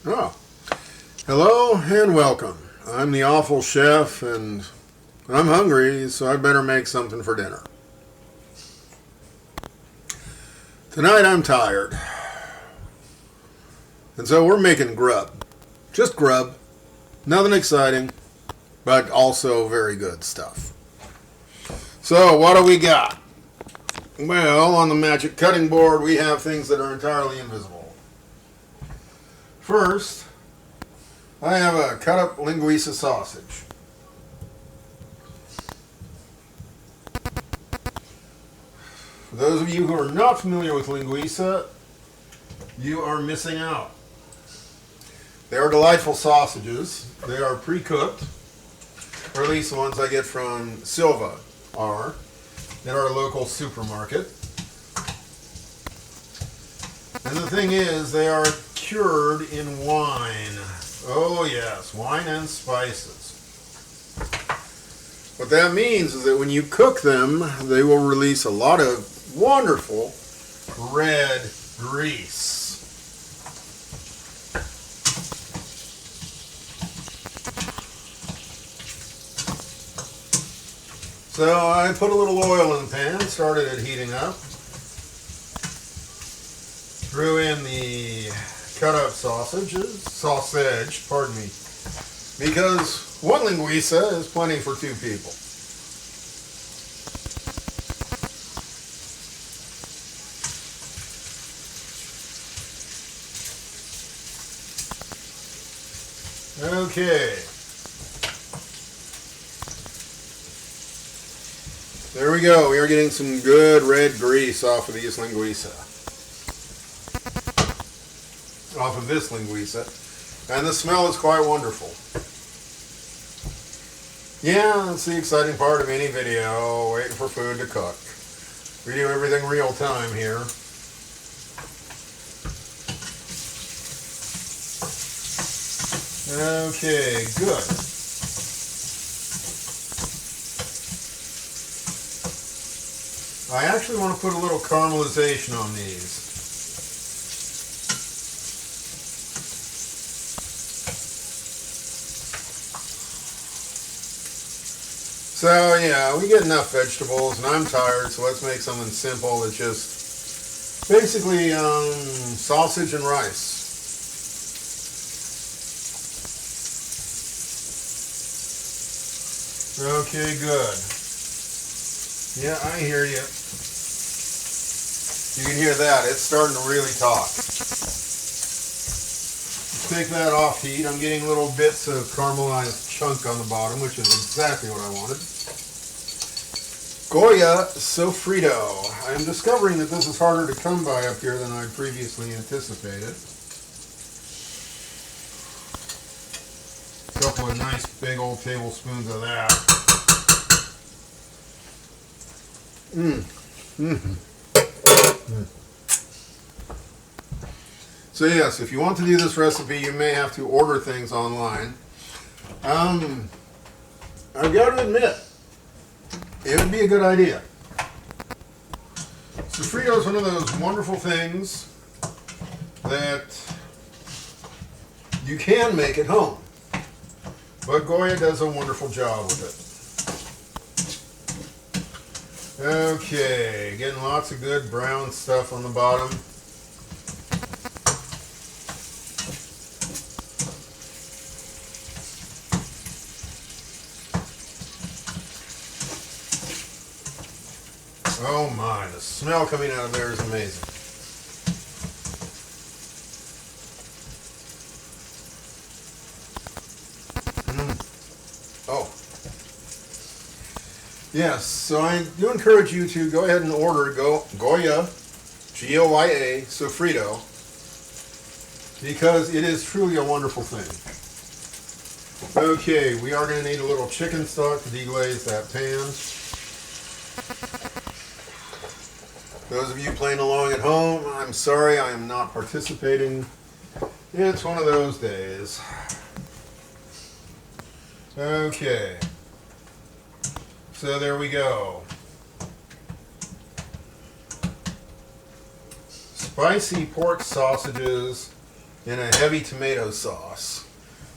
Oh, hello and welcome. I'm the awful chef and I'm hungry, so I better make something for dinner. Tonight I'm tired. And so we're making grub. Just grub. Nothing exciting, but also very good stuff. So what do we got? Well, on the magic cutting board we have things that are entirely invisible. First, I have a cut up linguica sausage. For those of you who are not familiar with linguica, you are missing out. They are delightful sausages. They are pre-cooked, or at least the ones I get from Silva are at our local supermarket. And the thing is, they are cured in wine. Oh yes, wine and spices. What that means is that when you cook them, they will release a lot of wonderful red grease. So I put a little oil in the pan, started it heating up. Threw in the cut up sausage, pardon me, because one linguica is plenty for two people. Okay. There we go. We are getting some good red grease off of these linguica. Off of this linguica, and the smell is quite wonderful. Yeah, that's the exciting part of any video, waiting for food to cook. We do everything real time here. Okay, good. I actually want to put a little caramelization on these. So yeah, we get enough vegetables, and I'm tired, so let's make something simple that's just basically sausage and rice. Okay, good. Yeah, I hear you. You can hear that. It's starting to really talk. Take that off heat. I'm getting little bits of caramelized chunk on the bottom, which is exactly what I wanted. Goya Sofrito. I am discovering that this is harder to come by up here than I previously anticipated. A couple of nice big old tablespoons of that. So yes, if you want to do this recipe, you may have to order things online. I've got to admit, it would be a good idea. Sofrito is one of those wonderful things that you can make at home, but Goya does a wonderful job with it. Okay, getting lots of good brown stuff on the bottom. Oh my, the smell coming out of there is amazing. Oh. Yes, so I do encourage you to go ahead and order Goya, G-O-Y-A, Sofrito, because it is truly a wonderful thing. Okay, we are going to need a little chicken stock to deglaze that pan. Those of you playing along at home, I'm sorry I am not participating. It's one of those days. Okay. So there we go. Spicy pork sausages in a heavy tomato sauce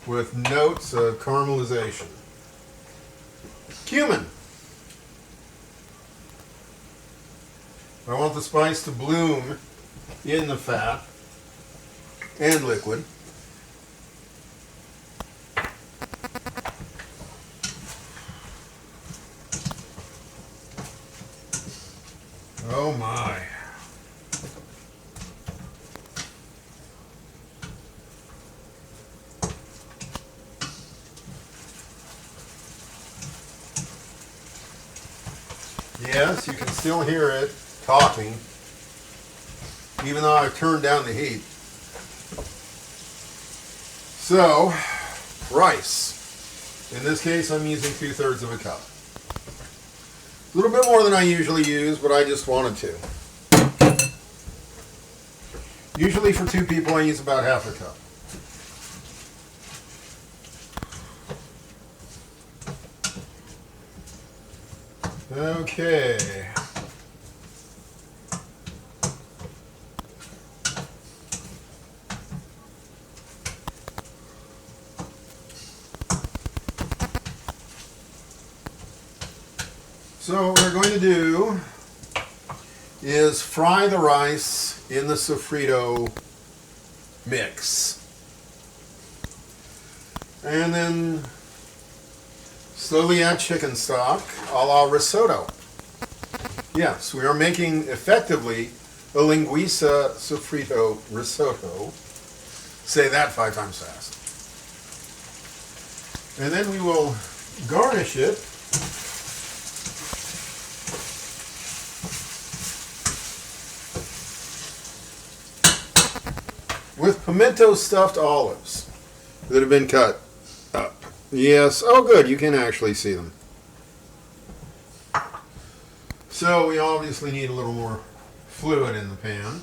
with notes of caramelization. Cumin. I want the spice to bloom in the fat and liquid. Oh my. Yes, you can still hear it talking, even though I've turned down the heat. So, rice. In this case, I'm using 2/3 of a cup. A little bit more than I usually use, but I just wanted to. Usually for 2 people, I use about half a cup. Okay. So what we're going to do is fry the rice in the Sofrito mix. And then slowly add chicken stock a la risotto. Yes, we are making effectively a Linguica Sofrito risotto. Say that 5 times fast. And then we will garnish it with pimento-stuffed olives that have been cut up. Yes, oh good, you can actually see them. So we obviously need a little more fluid in the pan.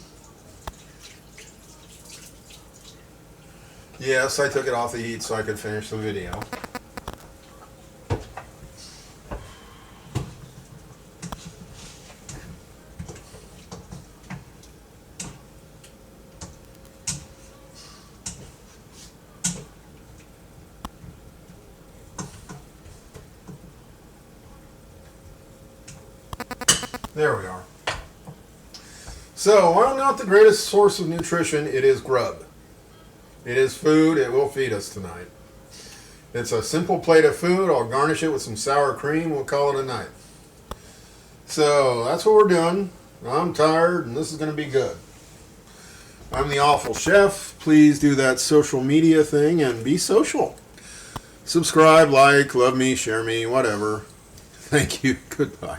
Yes, I took it off the heat so I could finish the video. There we are. So, while not the greatest source of nutrition, it is GRUB. It is food. It will feed us tonight. It's a simple plate of food. I'll garnish it with some sour cream. We'll call it a night. So, that's what we're doing. I'm tired, and this is going to be good. I'm the awful chef. Please do that social media thing and be social. Subscribe, like, love me, share me, whatever. Thank you. Goodbye.